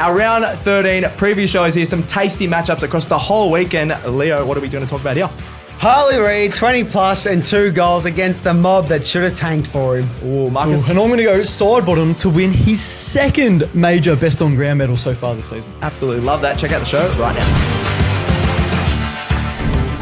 Our round 13 preview show is here. Some tasty matchups across the whole weekend. Leo, what are we going to talk about here? Harley Reid, 20 plus and 2 goals against the mob that should have tanked for him. Oh, Marcus. And I'm going to go side bottom to win his second major best on ground medal so far this season. Absolutely love that. Check out the show right now.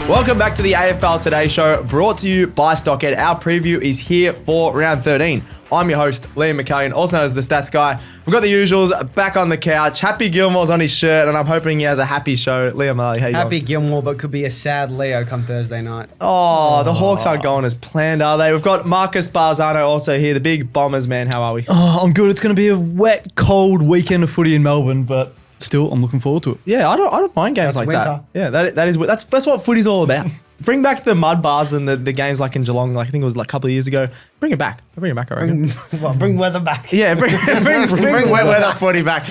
Welcome back to the AFL Today Show, brought to you by Stockhead. Our preview is here for round 13. I'm your host, Liam McAllion, also known as the Stats Guy. We've got the usuals back on the couch. Happy Gilmore's on his shirt, and I'm hoping he has a happy show. Liam, how you Happy going? Gilmore, but could be a sad Leo come Thursday night. Oh, the Hawks aren't going as planned, are they? We've got Marcus Bazzano also here, the big Bombers man. How are we? Oh, I'm good. It's going to be a wet, cold weekend of footy in Melbourne, but still, I'm looking forward to it. Yeah, I don't mind games That's like winter. that. Yeah, that's what footy's all about. Bring back the mud baths and the games like in Geelong, like I think it was like a couple of years ago. Bring it back. I reckon. Bring weather back. Yeah, bring wet weather footy back.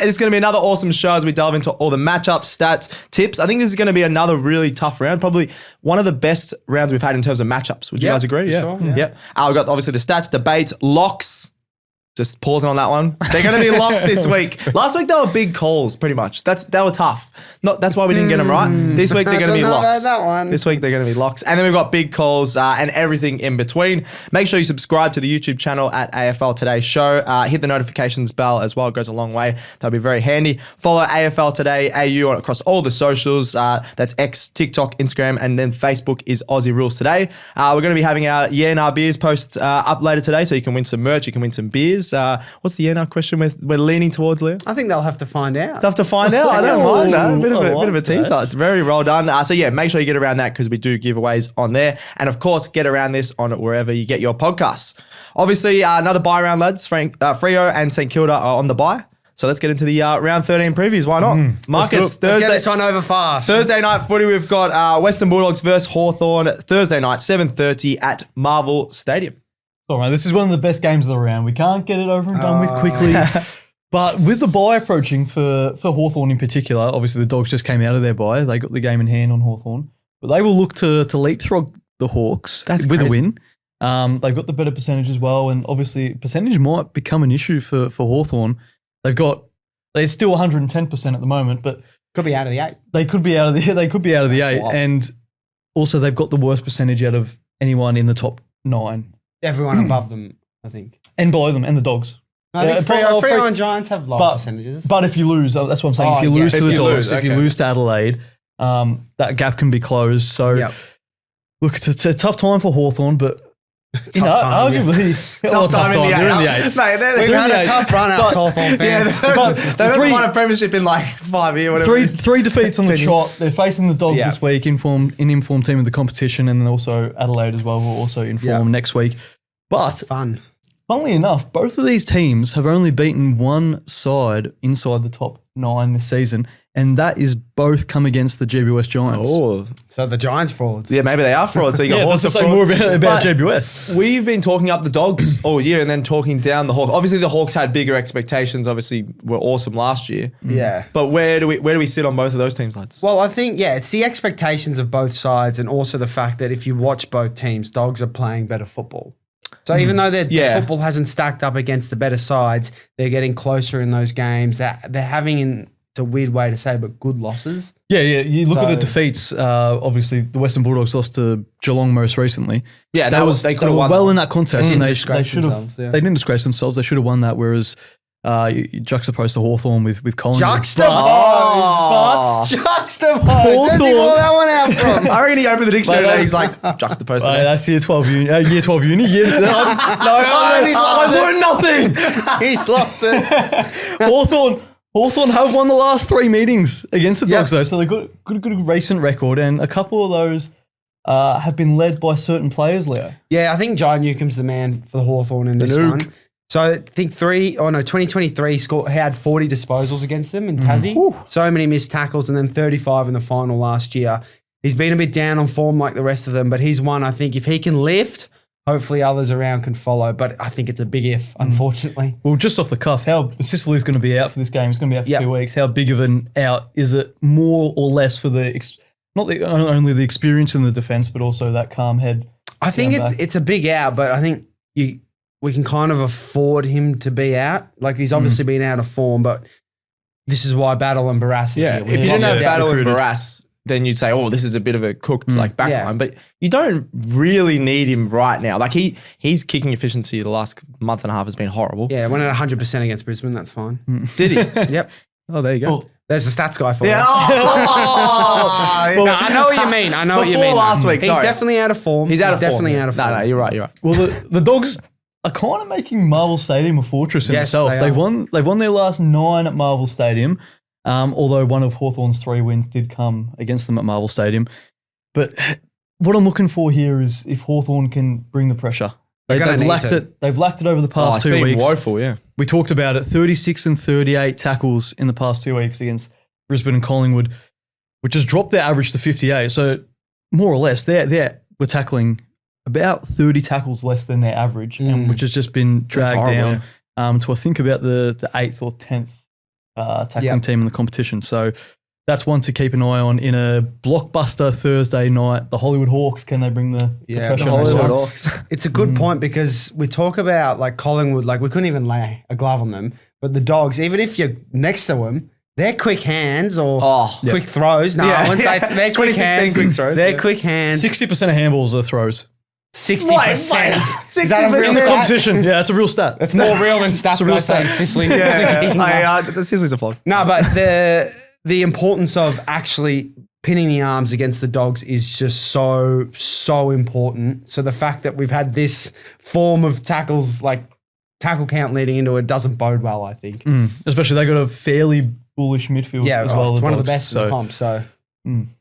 It's going to be another awesome show as we delve into all the matchups, stats, tips. I think this is going to be another really tough round. Probably one of the best rounds we've had in terms of matchups. Would you guys agree? Sure, yeah. We've got obviously the stats, debates, locks. Just pausing on that one. They're going to be locks this week. Last week they were big calls, pretty much. They were tough. That's why we didn't get them right. This week they're going to be locks. That one. This week they're going to be locks, and then we've got big calls and everything in between. Make sure you subscribe to the YouTube channel at AFL Today Show. Hit the notifications bell as well. It goes a long way. That'll be very handy. Follow AFL Today AU across all the socials. That's X, TikTok, Instagram, and then Facebook is Aussie Rules Today. We're going to be having our Yeah and Our Beers posts up later today, so you can win some merch. You can win some beers. What's the end question we're leaning towards, Leo? I think they'll have to find out. They'll have to find out. I don't mind that. Bit of a teaser. that. It's very well done. So yeah, make sure you get around that because we do giveaways on there. And of course, get around this on wherever you get your podcasts. Obviously, another bye round, lads. Freo and St Kilda are on the bye. So let's get into the round 13 previews. Why not? Marcus, Let's get this one over fast. Thursday night footy, we've got Western Bulldogs versus Hawthorn. Thursday night, 7:30 at Marvel Stadium. All right, this is one of the best games of the round. We can't get it over and done with quickly. But with the bye approaching for Hawthorn in particular, obviously the Dogs just came out of their bye. They got the game in hand on Hawthorn. But they will look to leapfrog the Hawks with a win. They've got the better percentage as well. And obviously percentage might become an issue for Hawthorn. They're still 110% at the moment, but Could be out of the 8. they could be out of the 8. wild. And also they've got the worst percentage out of anyone in the top 9. Everyone above them, I think. And below them, and the Dogs. I think Freo and Giants have low percentages. But if you lose, that's what I'm saying. If you lose to the Dogs, if you lose to Adelaide, that gap can be closed. So, look, it's a tough time for Hawthorn, but arguably, Tough time in the They're in the 8. 8. Mate, We've had a tough run out, Hawthorn fans. they haven't won a premiership in like 5 years. Whatever. Three defeats on the 10 trot. They're facing the Dogs this week, informed team of the competition, and then also Adelaide as well will also inform next week. But funnily enough, both of these teams have only beaten one side inside the top 9 this season, and that is both come against the GBS Giants. Oh, So the Giants frauds. yeah, maybe they are frauds. So you got Yeah, Hawks does it are say more fraud. about But GBS? We've been talking up the Dogs all year and then talking down the Hawks. Obviously, the Hawks had bigger expectations. Obviously, were awesome last year. Yeah. But where do we sit on both of those teams, lads? Well, I think, it's the expectations of both sides and also the fact that if you watch both teams, Dogs are playing better football. So even though their football hasn't stacked up against the better sides, they're getting closer in those games. They're having, it's a weird way to say, but good losses. Yeah. You look at the defeats. Obviously, the Western Bulldogs lost to Geelong most recently. Yeah, they could have were won well that in that contest, and they should have. Yeah. They didn't disgrace themselves. They should have won that. Whereas you juxtapose the Hawthorn with Collingwood. Juxtapose! Juxtapose! Where'd you pull that one out from? I reckon he opened the dictionary and he's like, juxtapose that. That's year 12 uni. Year 12 uni. I learned nothing. He's lost it. Hawthorn have won the last 3 meetings against the Dogs, though, so they've got a good recent record, and a couple of those have been led by certain players, Leo. Yeah, I think John Newcomb's the man for the Hawthorn in this one. So I think 2023 had 40 disposals against them in Tassie. So many missed tackles and then 35 in the final last year. He's been a bit down on form like the rest of them, but he's one, I think, if he can lift, hopefully others around can follow. But I think it's a big if, unfortunately. Well, just off the cuff, Sicily's going to be out for this game. He's going to be out for 2 weeks. How big of an out is it, more or less, for not only the experience in the defence, but also that calm head? I think it's a big out, but I think we can kind of afford him to be out. Like, he's obviously been out of form, but this is why Battle and Barras. Yeah, if you didn't have Battle and Barras, then you'd say, oh, this is a bit of a cooked like backline. But you don't really need him right now. Like his kicking efficiency the last month and a half has been horrible. Yeah, went at 100% against Brisbane. That's fine. Did he? Yep. Oh, there you go. Well, there's the stats guy for Yeah. you. Oh, No, I know what you mean. I know what you mean. Last week, He's sorry. definitely out of form. He's out of definitely form. out of form. No, you're right. Well, the Dogs are kind of making Marvel Stadium a fortress in Yes, itself. they They've are. won their last 9 at Marvel Stadium, although one of Hawthorn's 3 wins did come against them at Marvel Stadium. But what I'm looking for here is if Hawthorn can bring the pressure. They've lacked it. They've lacked it over the past 2 weeks. Woeful, yeah. We talked about it, 36 and 38 tackles in the past 2 weeks against Brisbane and Collingwood, which has dropped their average to 58. So more or less, we're tackling about 30 tackles less than their average, and which has just been dragged horrible, down to I think about the 8th or 10th tackling team in the competition. So that's one to keep an eye on in a blockbuster Thursday night. The Hollywood Hawks, can they bring the pressure? the on Hollywood themselves? Hawks. It's a good point because we talk about like Collingwood, like we couldn't even lay a glove on them, but the Dogs, even if you're next to them, they're quick hands or quick throws. No, I wouldn't say they're quick hands. Quick throws. They're quick hands. 60% of handballs are throws. 60%. Is that a real In the stat? competition, yeah, it's a real stat. It's more real than stats a real guy stat. saying Sicily. The Sicily's a flog. No, but the importance of actually pinning the arms against the Dogs is just so important. So the fact that we've had this form of tackles, like tackle count leading into it, doesn't bode well, I think. Especially they got a fairly bullish midfield as well. It's one of the Dogs, best in the comp. So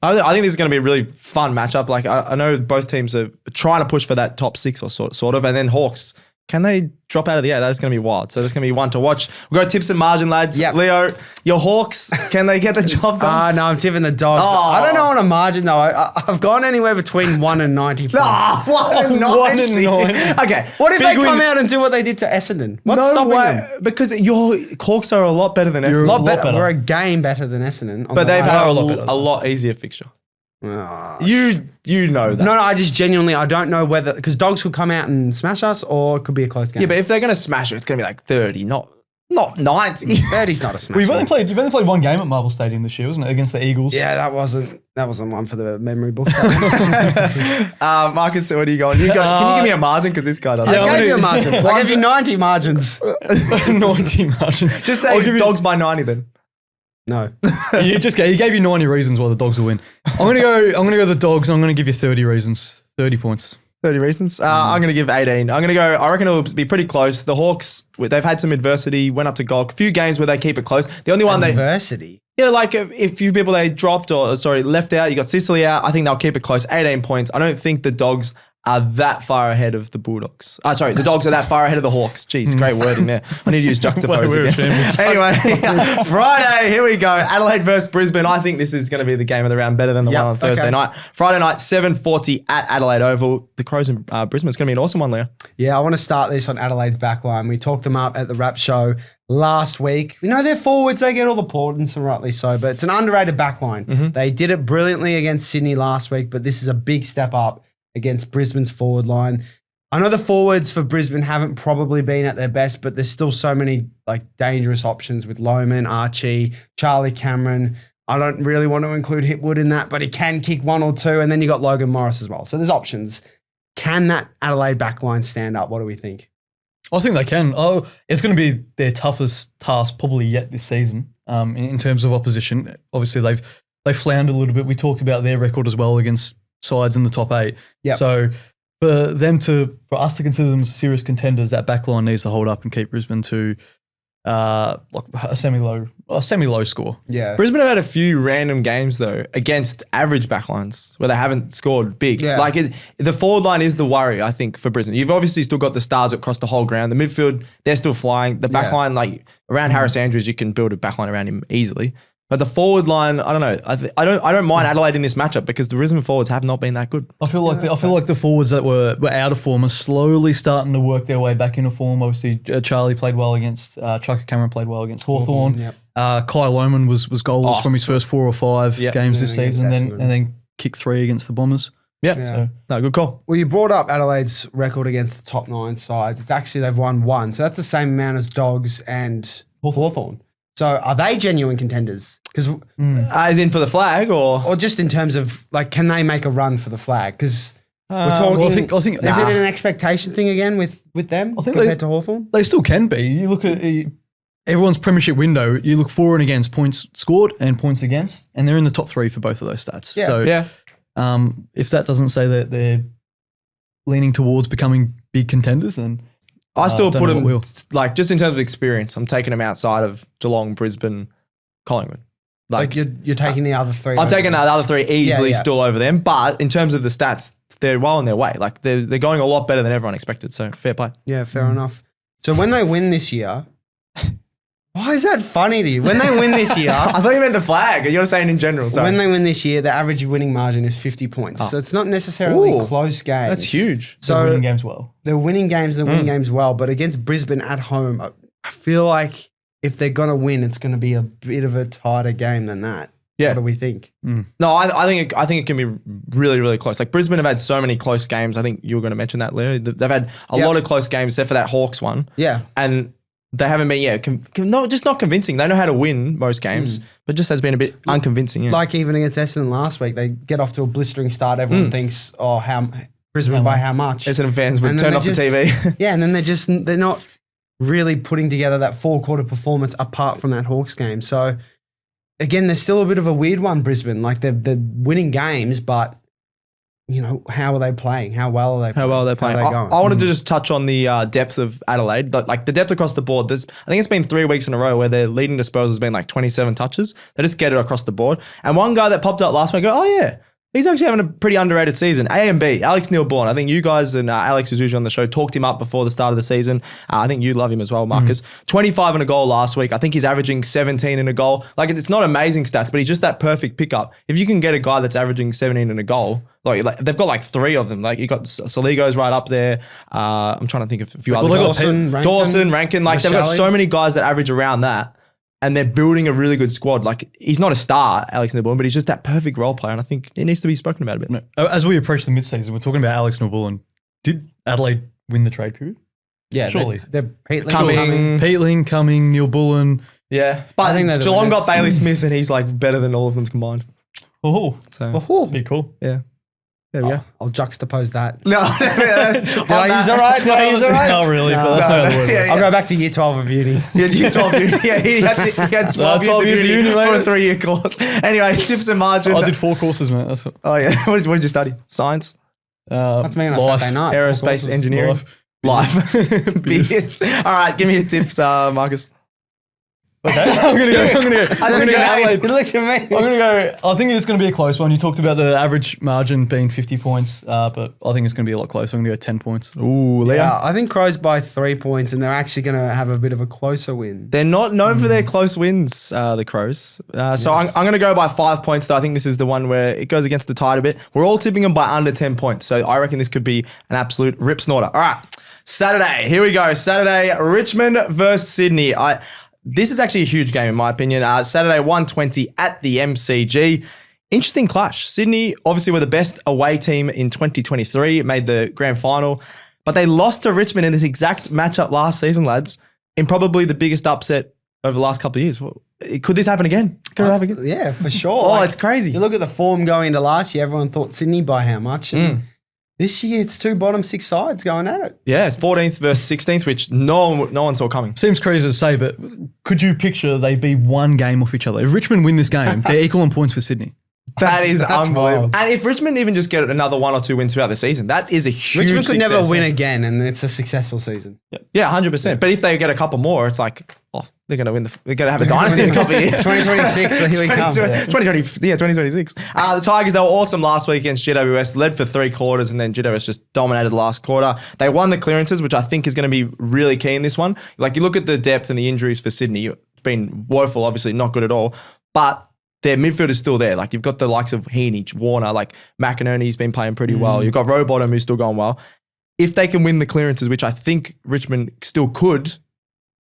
I think this is going to be a really fun matchup. Like I know both teams are trying to push for that top 6 or sort of, and then Hawks. Can they drop out of the air? That's going to be wild. So that's going to be one to watch. We've got tips and margin, lads. Yep. Leo, your Hawks, can they get the job done? no, I'm tipping the Dogs. I don't know on a margin though. I've gone anywhere between 1 and 90 points. 1 and 90. Okay. What if they Big come win. out and do what they did to Essendon? What's No stopping way. them? Because your Hawks are a lot better than A Essendon. lot better. better. We're a game better than Essendon. But they've had a lot better. a lot easier fixture. Oh, You know that. No, I just genuinely, I don't know whether, because Dogs could come out and smash us or it could be a close game. Yeah, but if they're going to smash it, it's going to be like 30, not 90. 30's not a smash. You've only played one game at Marvel Stadium this year, wasn't it? Against the Eagles. Yeah, that wasn't one for the memory book. Marcus, what are you going? Can you give me a margin? Because this guy doesn't. I gave you a margin. I gave you 90 margins. 90 margin. Just say Dogs by 90 then. No. He gave you 90 reasons why the Dogs will win. I'm gonna go the Dogs. I'm gonna give you 30 reasons, 30 points. 30 reasons. I'm going to give 18. I'm going to go, I reckon it'll be pretty close. The Hawks, they've had some adversity, went up to goal. A few games where they keep it close. The only one Adversity? Yeah, like a few people they dropped left out. You got Sicily out. I think they'll keep it close. 18 points. I don't think the Dogs are that far ahead of the Bulldogs. The Dogs are that far ahead of the Hawks. Jeez, great wording there. I need to use juxtapose again. Anyway, Friday, here we go. Adelaide versus Brisbane. I think this is going to be the game of the round, better than the one on Thursday night. Friday night, 7:40 at Adelaide Oval. The Crows in Brisbane. It's going to be an awesome one, Leo. Yeah, I want to start this on Adelaide's backline. We talked them up at the Wrap Show last week. We know they're forwards. They get all the plaudits, and rightly so, but it's an underrated backline. They did it brilliantly against Sydney last week, but this is a big step up against Brisbane's forward line. I know the forwards for Brisbane haven't probably been at their best, but there's still so many like dangerous options with Lohman, Archie, Charlie Cameron. I don't really want to include Hipwood in that, but he can kick 1 or 2, and then you got Logan Morris as well. So there's options. Can that Adelaide backline stand up? What do we think? I think they can. Oh, it's going to be their toughest task probably yet this season in terms of opposition. Obviously, they've floundered a little bit. We talked about their record as well against sides in the top 8. Yep. So for us to consider them serious contenders, that backline needs to hold up and keep Brisbane to like a semi-low score. Yeah. Brisbane have had a few random games though against average backlines where they haven't scored big. Yeah. Like the forward line is the worry, I think, for Brisbane. You've obviously still got the stars across the whole ground. The midfield, they're still flying. The backline, like around Harris Andrews, you can build a backline around him easily. But the forward line, I don't know. I don't mind Adelaide in this matchup because the Brisbane forwards have not been that good. I feel like the forwards that were out of form are slowly starting to work their way back into form. Obviously, Charlie played well against Chucker Cameron played well against Hawthorn. Yep. Kai Lohman was goalless from his first 4 or 5 games this season, and then kicked 3 against the Bombers. Yeah. So, No, good call. Well, you brought up Adelaide's record against the top 9 sides. It's actually they've won 1. So that's the same amount as Dogs and Hawthorn. So are they genuine contenders? Because As in for the flag or just in terms of like, can they make a run for the flag? Because we're talking. Well, I think is it an expectation thing again with them compared to Hawthorn? They still can be. You look at everyone's premiership window. You look for and against points scored and points against, and they're in the top 3 for both of those stats. Yeah. So if that doesn't say that they're leaning towards becoming big contenders, then I still don't put know them what will. like just in terms of experience. I'm taking them outside of Geelong, Brisbane, Collingwood. Like you're taking the other 3. I'm taking the other 3 easily Yeah. still over them. But in terms of the stats, they're well on their way. Like they're going a lot better than everyone expected. So fair play. Yeah, fair enough. So when they win this year, why is that funny to you? When they win this year, I thought you meant the flag. You're saying in general. Sorry. when they win this year, the average winning margin is 50 points. So it's not necessarily Ooh. close games. That's huge. So So winning games well. they're winning games. They're winning games well, but against Brisbane at home, I feel like if they're gonna win, it's gonna be a bit of a tighter game than that. Yeah. What do we think? No, I think it can be really, really close. Like Brisbane have had so many close games. I think you were going to mention that, Leo. They've had a lot of close games, except for that Hawks one. Yeah. And they haven't been, just not convincing. They know how to win most games, but just has been a bit unconvincing. Yeah. Like even against Essendon last week, they get off to a blistering start. Everyone thinks, how Brisbane by how much? Essendon fans would And then turn they off the just- TV. Yeah, and then they're not really putting together that 4-quarter performance apart from that Hawks game. So again, there's still a bit of a weird one, Brisbane. Like they're winning games, but how are they playing? How well are they playing? How well they're playing. How are they going? I wanted to just touch on the depth of Adelaide. Like the depth across the board. I think it's been 3 weeks in a row where their leading disposal has been like 27 touches. They just get it across the board. And one guy that popped up last week, oh yeah, he's actually having a pretty underrated season. A and B, Alex Neil-Bourne. I think you guys and Alex, who's usually on the show, talked him up before the start of the season. I think you love him as well, Marcus. 25 and a goal last week. I think he's averaging 17 and a goal. Like it's not amazing stats, but he's just that perfect pickup. If you can get a guy that's averaging 17 and a goal, like they've got like 3 of them. Like you got Saligo's right up there. I'm trying to think of a few other guys. Dawson, Rankin. Like they've got so many guys that average around that. And they're building a really good squad. Like he's not a star, Alex Neil-Bourne, but he's just that perfect role player. And I think it needs to be spoken about a bit. As we approach the mid-season, we're talking about Alex Neil-Bourne. Did Adelaide win the trade period? Yeah, surely. They're Coming. Peatling, Cumming, Neil-Bullen. Yeah. But I think they're the Geelong winners. got Bailey Smith and he's like better than all of them combined. Oh, So be cool. yeah. There we go. I'll juxtapose that. No. Did I use all right? Did I use all right? Not really, but that's not the word. Yeah, I'll go back to year 12 of uni. Yeah, you 12 years. Yeah, he had 12 years of uni for a mate. 3-year course. Anyway, tips and margin. I did 4 courses, man. That's Oh yeah. What did you study? Science, That's me on a Saturday night. aerospace engineering, life. BS. All right, give me your tips, Marcus. Okay, I'm gonna go. It looks at me. I'm gonna go. I think it's gonna be a close one. You talked about the average margin being 50 points, but I think it's gonna be a lot closer. I'm gonna go 10 points. Ooh, Liam. Yeah, I think Crows by 3 points, and they're actually going to have a bit of a closer win. They're not known for their close wins, the Crows. So I'm going to go by 5 points, though. I think this is the one where it goes against the tide a bit. We're all tipping them by under 10 points. So I reckon this could be an absolute rip snorter. All right, Saturday. Here we go. Saturday, Richmond versus Sydney. This is actually a huge game, in my opinion. Saturday, 1:20 at the MCG. Interesting clash. Sydney, obviously, were the best away team in 2023, made the grand final, but they lost to Richmond in this exact matchup last season, lads, in probably the biggest upset over the last couple of years. Could this happen again? Could it happen again? Yeah, for sure. It's crazy. You look at the form going into last year, everyone thought Sydney by how much? And this year, it's 2 bottom 6 sides going at it. Yeah, it's 14th versus 16th, which no one saw coming. Seems crazy to say, but could you picture they be 1 game off each other? If Richmond win this game, they're equal in points with Sydney. That's unbelievable. wild. And if Richmond even just get another 1 or 2 wins throughout the season, that is a huge Richmond could success. never win again, and it's a successful season. Yeah, 100%. But if they get a couple more, it's like, they're going to win. They're going to have a dynasty in a couple of years. 2026, so here we come. 2026. The Tigers, they were awesome last week against GWS, led for 3 quarters, and then GWS just dominated the last quarter. They won the clearances, which I think is going to be really key in this one. Like, you look at the depth and the injuries for Sydney, it's been woeful, obviously, not good at all. But their midfield is still there. Like, you've got the likes of Heaney, Warner, like McInerney's been playing pretty well. You've got Rowbottom, who's still going well. If they can win the clearances, which I think Richmond still could,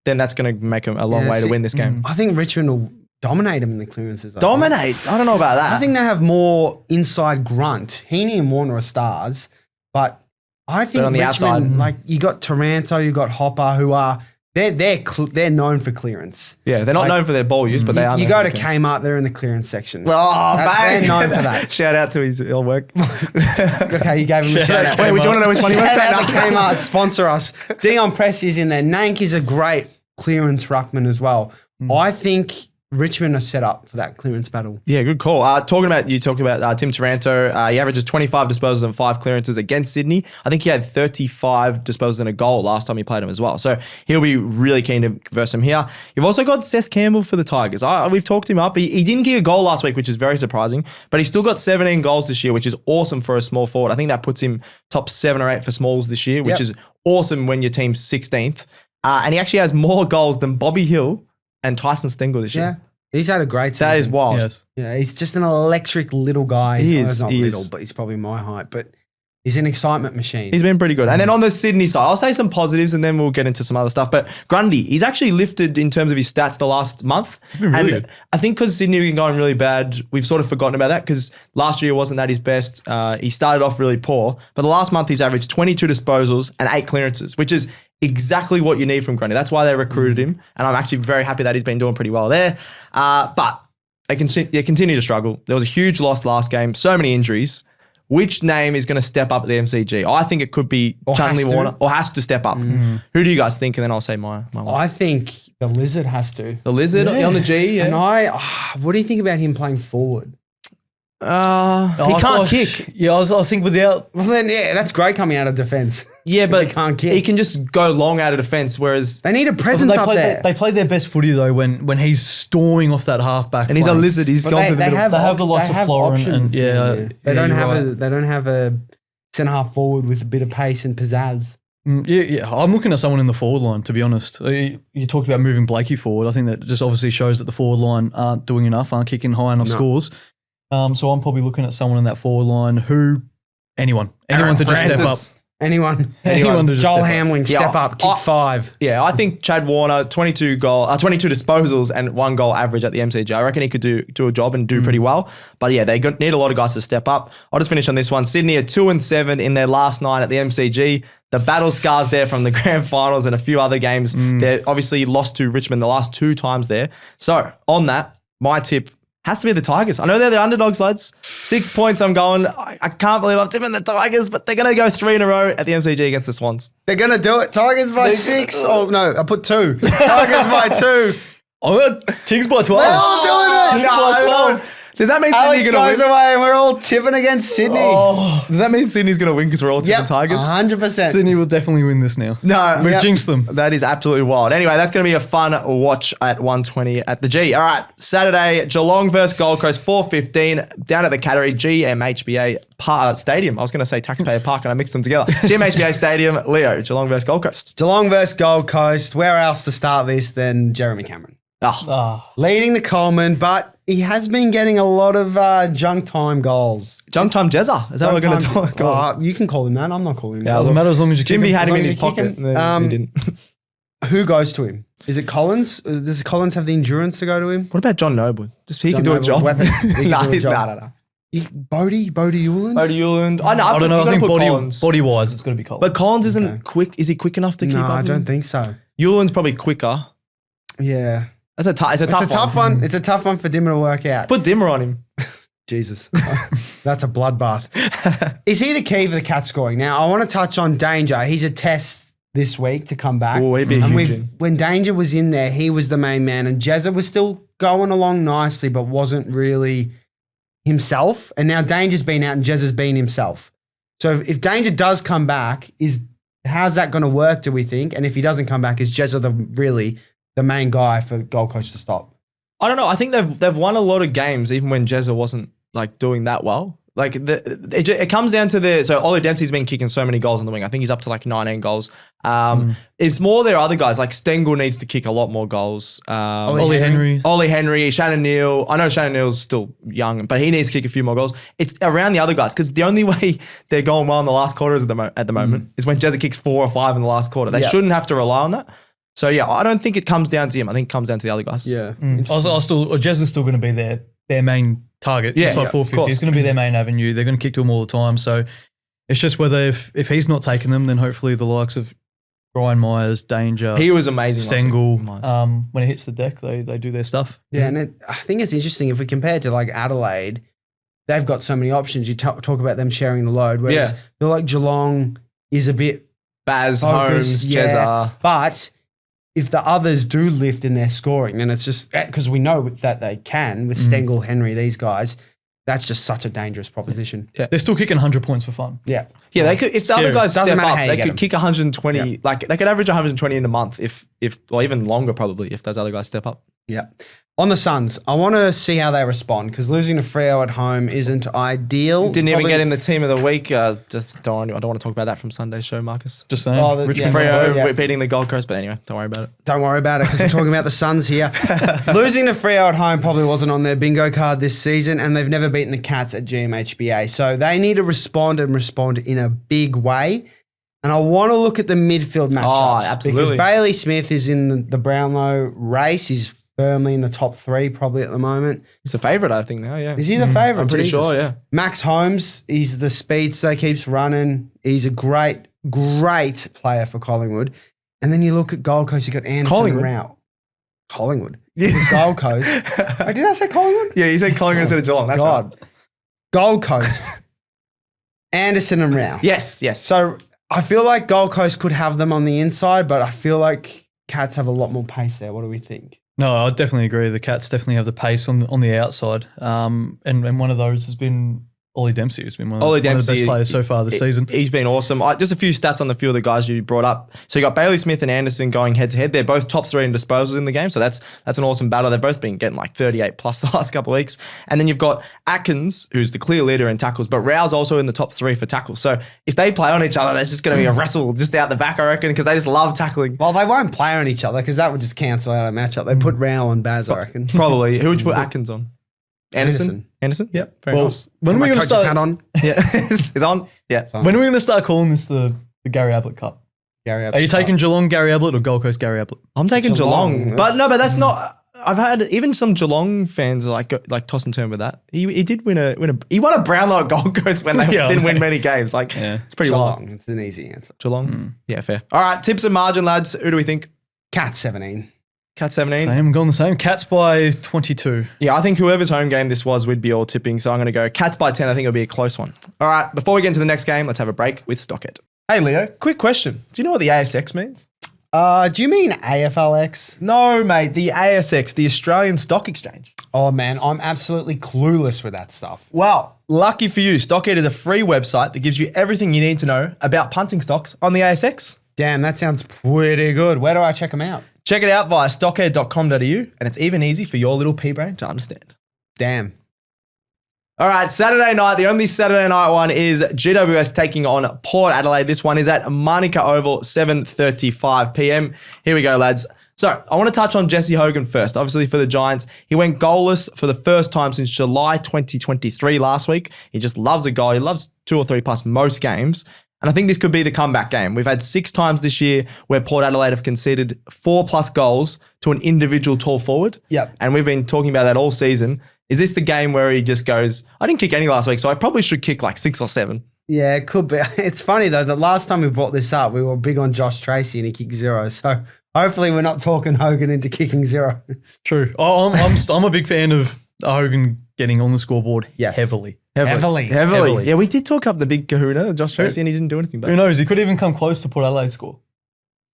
then that's going to make them a long way to win this game. I think Richmond will dominate them in the clearances. Dominate? I don't know about that. I think they have more inside grunt. Heaney and Warner are stars, but I think on the Richmond, outside. like you got Taranto, you got Hopper, who are they're known for clearance. Yeah, they're not known for their ball use, but they are. You go to Kmart, they're in the clearance section. Oh, They're known for that. Shout out to his ill work. Okay, you gave him a shout out. Wait, do you want to know which one he works Shout at? out to Kmart, sponsor us. Dion Pressey's in there. Nank is a great clearance ruckman as well. I think Richmond are set up for that clearance battle. Yeah, good call. Talking about Tim Taranto, he averages 25 disposals and 5 clearances against Sydney. I think he had 35 disposals and a goal last time he played him as well. So he'll be really keen to verse him here. You've also got Seth Campbell for the Tigers. We've talked him up. He didn't kick a goal last week, which is very surprising, but he still got 17 goals this year, which is awesome for a small forward. I think that puts him top 7 or 8 for smalls this year, which is awesome when your team's 16th. And he actually has more goals than Bobby Hill and Tyson Stengel this year. Yeah. He's had a great season. That is wild. Yes. Yeah, he's just an electric little guy. He's not little, but he's probably my height. But he's an excitement machine. He's been pretty good. And then on the Sydney side, I'll say some positives and then we'll get into some other stuff. But Grundy, he's actually lifted in terms of his stats the last month. Really good. I think because Sydney have been going really bad, we've sort of forgotten about that because last year wasn't that his best. He started off really poor. But the last month he's averaged 22 disposals and 8 clearances, which is exactly what you need from Grundy. That's why they recruited him. And I'm actually very happy that he's been doing pretty well there. But they continue to struggle. There was a huge loss last game, so many injuries. Which name is going to step up at the MCG? I think it could be Chunley Warner or has to step up. Who do you guys think? And then I'll say my one. I think the Lizard has to. The Lizard on the G, yeah. And what do you think about him playing forward? He can't kick. Yeah, I think without... Well, then, yeah, that's great coming out of defence. Yeah, but he can't kick. He can just go long out of defence, whereas... They need a presence up there. They play their best footy, though, when he's storming off that halfback. And he's a Lizard. He's gone for the middle. They have the likes of Florent and... They don't have a centre-half forward with a bit of pace and pizzazz. Yeah, I'm looking at someone in the forward line, to be honest. You talked about moving Blakey forward. I think that just obviously shows that the forward line aren't doing enough, aren't kicking high enough scores. So I'm probably looking at someone in that forward line anyone to just step up. Anyone to just Joel step Hamling, step up, kick 5. Yeah, I think Chad Warner, 22 disposals and 1 goal average at the MCG. I reckon he could do a job and do pretty well. But yeah, they need a lot of guys to step up. I'll just finish on this one. Sydney are 2-7 in their last 9 at the MCG. The battle scars there from the grand finals and a few other games. They obviously lost to Richmond the last 2 times there. So on that, my tip has to be the Tigers. I know they're the underdogs, lads. 6 points I'm going. I can't believe I'm tipping the Tigers, but they're going to go 3 in a row at the MCG against the Swans. They're going to do it. Tigers by 6. Oh, no, I put 2. Tigers by 2. I got Tigs by 12. We're all doing it. Tigs by 12. Does that mean Alex Sydney's going goes to win? away and we're all tipping against Sydney. Does that mean Sydney's going to win because we're all tipping Tigers? 100%. Sydney will definitely win this now. No. We've jinxed them. That is absolutely wild. Anyway, that's going to be a fun watch at 1:20 at the G. All right, Saturday, Geelong versus Gold Coast, 4:15, down at the Cattery GMHBA Stadium. I was going to say Taxpayer Park and I mixed them together. GMHBA Stadium, Leo, Geelong versus Gold Coast. Geelong versus Gold Coast. Where else to start this than Jeremy Cameron? Leading the Coleman, but he has been getting a lot of junk time goals. Junk time Jezza. Is that what we're going to talk about? You can call him that. I'm not calling him that. Doesn't matter as long as you keep Jimmy him. had him in his as long as pocket. you kick And then he didn't. Who goes to him? Is it Collins? Does Collins have the endurance to go to him? What about John Noble? Just he could do a Noble, job. weapons. He could do a job. No. Bodie Uland? Bodie Uland. I I don't know. I think Collins. body-wise, it's got to be Collins. But Collins isn't quick. Is he quick enough to keep up? No, I with don't him? think so. Uland's probably quicker. Yeah. It's a tough one. It's a tough one for Dimmer to work out. Put Dimmer on him. Jesus. That's a bloodbath. Is he the key for the Cats scoring? Now, I want to touch on Danger. He's a test this week to come back. Oh, he'd be a and huge in. when Danger was in there, he was the main man. And Jezza was still going along nicely, but wasn't really himself. And now Danger's been out and Jezza's been himself. So if Danger does come back, how's that going to work, do we think? And if he doesn't come back, is Jezza the main guy for Gold Coast to stop? I don't know. I think they've won a lot of games even when Jezza wasn't like doing that well. Like it comes down to so Ollie Dempsey's been kicking so many goals on the wing. I think he's up to like 19 goals. It's more their other guys. Like Stengel needs to kick a lot more goals. Ollie Henry, Shannon Neal. I know Shannon Neal's still young, but he needs to kick a few more goals. It's around the other guys because the only way they're going well in the last quarters at the moment is when Jezza kicks 4 or 5 in the last quarter. They shouldn't have to rely on that. So yeah, I don't think it comes down to him. I think it comes down to the other guys. Yeah. Jezza's still going to be their main target. Yeah, inside 450. It's going to be their main avenue. They're going to kick to him all the time. So it's just whether if he's not taking them, then hopefully the likes of Brian Myers, Danger. He was amazing. Stengel. Myers. When it hits the deck, they do their stuff. Yeah, and I think it's interesting if we compare it to like Adelaide, they've got so many options. You talk about them sharing the load, whereas feel like Geelong is a bit Baz, focused, Holmes, Jezza. But if the others do lift in their scoring, then it's just because we know that they can with Stengel, Henry, these guys. That's just such a dangerous proposition. Yeah. They're still kicking 100 points for fun. Yeah. Yeah, they could if the other guys Doesn't step matter up, how you they get could them. kick 120. Like they could average 120 in a month if or even longer probably if those other guys step up. Yeah. On the Suns, I want to see how they respond because losing to Freo at home isn't ideal. Didn't even get in the team of the week. I don't want to talk about that from Sunday's show, Marcus. Just saying. Richmond Freo beating the Gold Coast, but anyway, don't worry about it. Don't worry about it because we're talking about the Suns here. Losing to Freo at home probably wasn't on their bingo card this season, and they've never beaten the Cats at GMHBA. So they need to respond in a big way. And I want to look at the midfield matchups. Absolutely. Because Bailey Smith is in the Brownlow race. He's firmly in the top 3 probably at the moment. He's a favourite, I think, now, yeah. Is he the favourite? I'm pretty sure, yeah. Max Holmes, he's the speedster, keeps running. He's a great player for Collingwood. And then you look at Gold Coast, you got Anderson and Rao. Collingwood. Yeah. Gold Coast. Wait, did I say Collingwood? Yeah, you said Collingwood instead of Geelong. That's God. right. Gold Coast. Anderson and Rao. Yes. So I feel like Gold Coast could have them on the inside, but I feel like Cats have a lot more pace there. What do we think? No, I definitely agree. The Cats definitely have the pace on the outside. And one of those has been Ollie Dempsey, who's been one of the best players so far this season. He's been awesome. Just a few stats on the few of the guys you brought up. So you got Bailey Smith and Anderson going head to head. They're both top 3 in disposals in the game. So that's an awesome battle. They've both been getting like 38 plus the last couple of weeks. And then you've got Atkins, who's the clear leader in tackles, but Rao's also in the top 3 for tackles. So if they play on each other, there's just going to be a wrestle just out the back, I reckon, because they just love tackling. Well, they won't play on each other because that would just cancel out a matchup. They put Rao on Baz, I reckon. Probably. Who would you put Atkins on? Anderson? Yep. Very nice. When are we going to start? Hat on? Yeah. It's on? Yeah. When are we going to start calling this the Gary Ablett Cup? Gary Ablett Are you taking Geelong Gary Ablett or Gold Coast Gary Ablett? I'm taking Geelong. But that's Mm. not... I've had even some Geelong fans like toss and turn with that. He did win a he won a Brownlow at Gold Coast when they didn't win many games. Like it's pretty Geelong. wild. It's an easy answer. Geelong. Yeah, fair. All right, tips and margin, lads. Who do we think? Cats 17. Cat 17. Same, I'm going the same. Cats by 22. Yeah, I think whoever's home game this was, we'd be all tipping. So I'm going to go Cats by 10. I think it'll be a close one. All right, before we get into the next game, let's have a break with Stockhead. Hey, Leo, quick question. Do you know what the ASX means? Do you mean AFLX? No, mate. The ASX, the Australian Stock Exchange. Oh, man, I'm absolutely clueless with that stuff. Well, lucky for you, Stockhead is a free website that gives you everything you need to know about punting stocks on the ASX. Damn, that sounds pretty good. Where do I check them out? Check it out via stockhead.com.au, and it's even easy for your little pea brain to understand. Damn. All right, Saturday night, the only Saturday night one is GWS taking on Port Adelaide. This one is at Manuka Oval, 7:35 p.m. Here we go, lads. So I want to touch on Jesse Hogan first. Obviously for the Giants, he went goalless for the first time since July 2023 last week. He just loves a goal. He loves 2 or 3 plus most games. And I think this could be the comeback game. We've had 6 times this year where Port Adelaide have conceded 4+ goals to an individual tall forward. Yep. And we've been talking about that all season. Is this the game where he just goes, I didn't kick any last week, so I probably should kick like 6 or 7? Yeah, it could be. It's funny, though. The last time we brought this up, we were big on Josh Tracy and he kicked 0. So hopefully we're not talking Hogan into kicking 0. True. I'm a big fan of Hogan getting on the scoreboard heavily. Heavily. Yeah, we did talk up the big kahuna, Josh Tracy, and he didn't do anything back. Who knows? He could even come close to Port Adelaide score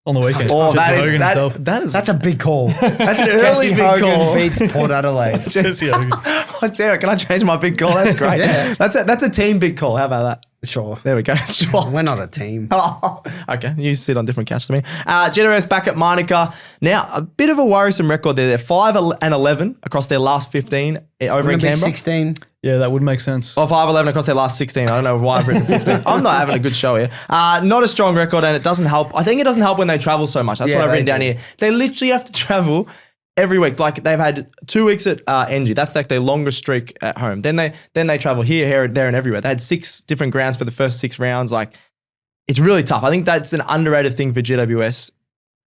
on the weekend. Oh, That's That's a big call. That's an early Jesse big Hogan call. beats Port Adelaide. Jesse Hogan. Oh, damn it. Can I change my big call? That's great. Yeah. That's a team big call. How about that? Sure. There we go. Sure. We're not a team. Oh, okay, you sit on different couch to me. GWS back at Manuka. Now, a bit of a worrisome record there. They're 5-11 across their last 15 over in Canberra. 16. Yeah, that would make sense. Or 5-11 across their last 16. I don't know why I've written 15. I'm not having a good show here. Not a strong record, and it doesn't help. I think it doesn't help when they travel so much. That's what I've written down here. They literally have to travel every week. Like they've had 2 weeks at NG. That's like their longest streak at home. Then they travel here, there, and everywhere. They had 6 different grounds for the first 6 rounds. Like it's really tough. I think that's an underrated thing for GWS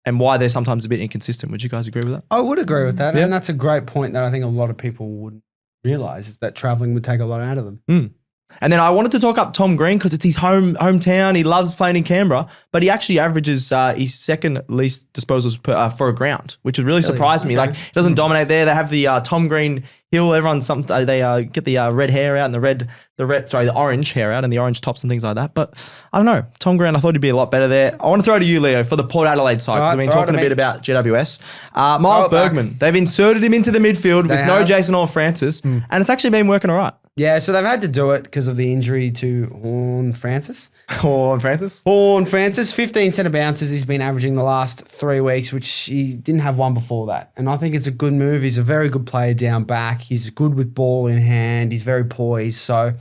and why they're sometimes a bit inconsistent. Would you guys agree with that? I would agree with that. Yeah. And that's a great point that I think a lot of people wouldn't realize is that traveling would take a lot out of them. And then I wanted to talk up Tom Green because it's his hometown. He loves playing in Canberra, but he actually averages his second least disposals for a ground, which would really surprise me. Like, he doesn't dominate there. They have the Tom Green Hill. Everyone's they get the red hair out and the orange hair out and the orange tops and things like that. But I don't know. Tom Green, I thought he'd be a lot better there. I want to throw to you, Leo, for the Port Adelaide side, because we've been talking a bit about GWS. Miles Bergman, they've inserted him into the midfield with no Jason Horne-Francis, and it's actually been working all right. Yeah, so they've had to do it because of the injury to Horne-Francis. Horne-Francis, 15 centre bounces he's been averaging the last 3 weeks, which he didn't have one before that. And I think it's a good move. He's a very good player down back. He's good with ball in hand. He's very poised. So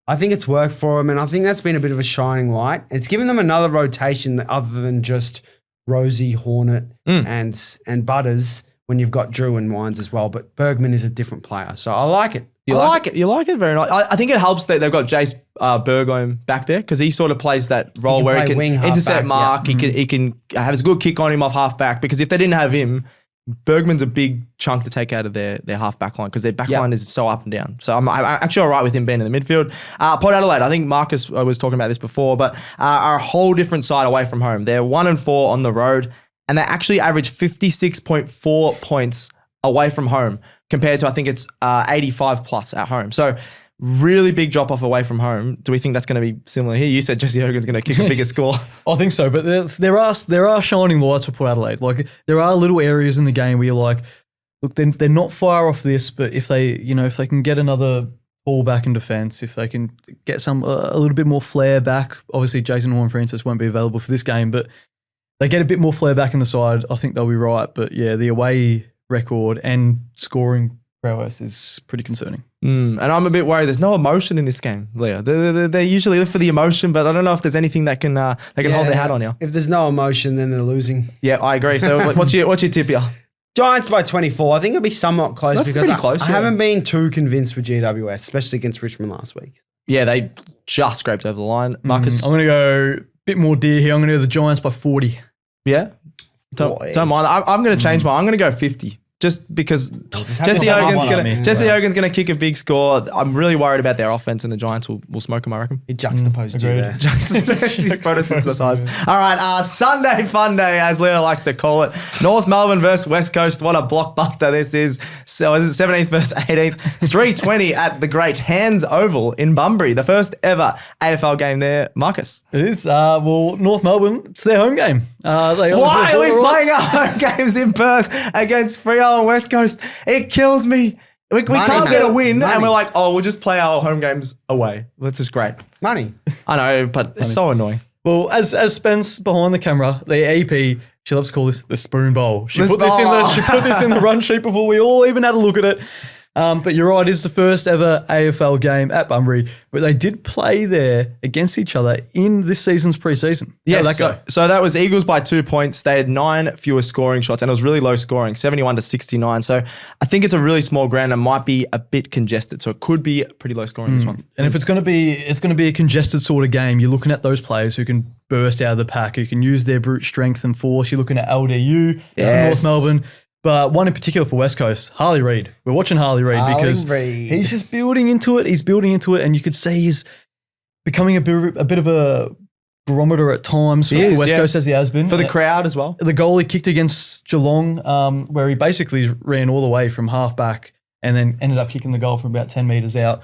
I think it's worked for him, and I think that's been a bit of a shining light. It's given them another rotation other than just Rosie, Hornet, and Butters when you've got Drew and Wines as well. But Bergman is a different player. So I like it. You like it? Very nice. I think it helps that they've got Jace Burgoyne back there because he sort of plays that role where he can intercept mark. Yeah. He can have a good kick on him off half back, because if they didn't have him, Bergman's a big chunk to take out of their half back line because their back line is so up and down. So I'm actually all right with him being in the midfield. Port Adelaide, I think Marcus was talking about this before, but are a whole different side away from home. They're 1-4 on the road, and they actually average 56.4 points away from home compared to, I think it's 85 plus at home. So really big drop off away from home. Do we think that's going to be similar here? You said Jesse Hogan's going to kick a bigger score. I think so, but there are shining lights for Port Adelaide. Like, there are little areas in the game where you're like, look, they're not far off this, but if they can get another ball back in defence, if they can get a little bit more flair back, obviously Jason Horne-Francis won't be available for this game, but they get a bit more flair back in the side, I think they'll be right. But yeah, the away record and scoring prowess is pretty concerning. And I'm a bit worried. There's no emotion in this game, Leo. They usually live for the emotion, but I don't know if there's anything that can hold their hat on you. If there's no emotion, then they're losing. Yeah, I agree. So what's your tip here? Giants by 24. I think it'll be somewhat close. That's because pretty close. I haven't been too convinced with GWS, especially against Richmond last week. Yeah, they just scraped over the line. Marcus? I'm going to go a bit more deer here. I'm going to go the Giants by 40. Yeah? Don't mind. I'm going to change mine. I'm going to go 50. Just because Jesse Hogan's going to kick a big score. I'm really worried about their offense, and the Giants will smoke them, I reckon. It juxtaposed you there. All right, Sunday fun day, as Leo likes to call it. North Melbourne versus West Coast. What a blockbuster this is. So is it 17th versus 18th? 3:20 at the Great Hands Oval in Bunbury. The first ever AFL game there. Marcus? It is. Well, North Melbourne, it's their home game. Why are we playing our home games in Perth against Freo and West Coast? It kills me. We can't get a win, and we're like, we'll just play our home games away. That's just great. Money. I know, but it's so annoying. Well, as Spence behind the camera, the AP, she loves to call this the spoon bowl. She put this in the run sheet before we all even had a look at it. But you're right, it's the first ever AFL game at Bunbury, but they did play there against each other in this season's preseason. Yes, so that was Eagles by 2 points. They had 9 fewer scoring shots, and it was really low scoring, 71-69. So I think it's a really small ground and might be a bit congested. So it could be pretty low scoring this one. And if it's going to be a congested sort of game, you're looking at those players who can burst out of the pack, who can use their brute strength and force. You're looking at LDU, North Melbourne. But one in particular for West Coast, Harley Reid. We're watching Harley Reid because he's just building into it. He's building into it, and you could see he's becoming a bit of a barometer at times for West Coast, as he has been. For the crowd as well. The goal he kicked against Geelong, where he basically ran all the way from half back and then ended up kicking the goal from about 10 metres out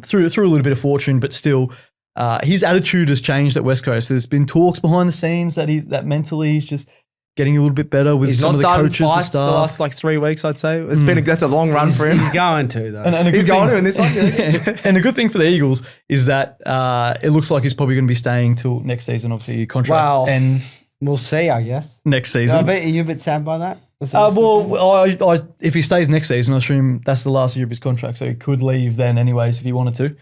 through a little bit of fortune, but still his attitude has changed at West Coast. There's been talks behind the scenes that mentally he's just getting a little bit better with some of the coaches and stuff. The last 3 weeks, I'd say. That's a long run for him. He's going to, though. And he's going to in this one. And the good thing for the Eagles is that it looks like he's probably going to be staying till next season. Obviously, your contract ends. We'll see, I guess. Next season. Are you a bit sad by that? If he stays next season, I assume that's the last year of his contract, so he could leave then anyways if he wanted to.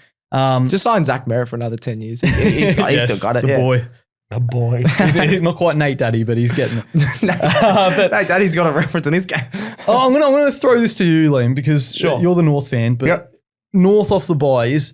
Just sign Zach Merritt for another 10 years. He's still got it. The boy. A boy. He's not quite Nate Daddy, but he's getting it. Nate Daddy's got a reference in this game. I'm gonna throw this to you, Liam, because you're the North fan. But North off the bye is